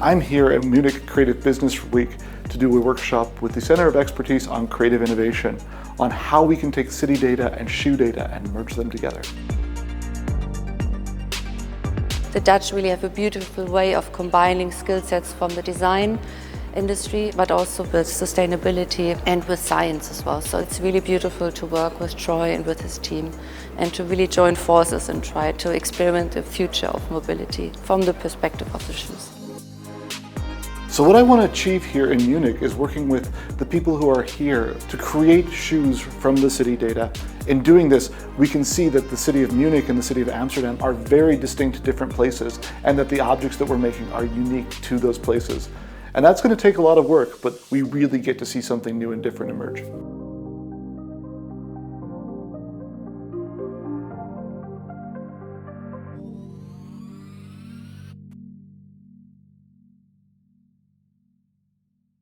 I'm here at Munich Creative Business Week to do a workshop with the Center of Expertise on Creative Innovation on how we can take city data and shoe data and merge them together. The Dutch really have a beautiful way of combining skill sets from the design industry, but also with sustainability and with science as well. So it's really beautiful to work with Troy and with his team and to really join forces and try to experiment the future of mobility from the perspective of the shoes. So what I want to achieve here in Munich is working with the people who are here to create shoes from the city data. In doing this, we can see that the city of Munich and the city of Amsterdam are very distinct different places, and that the objects that we're making are unique to those places. And that's going to take a lot of work, but we really get to see something new and different emerge.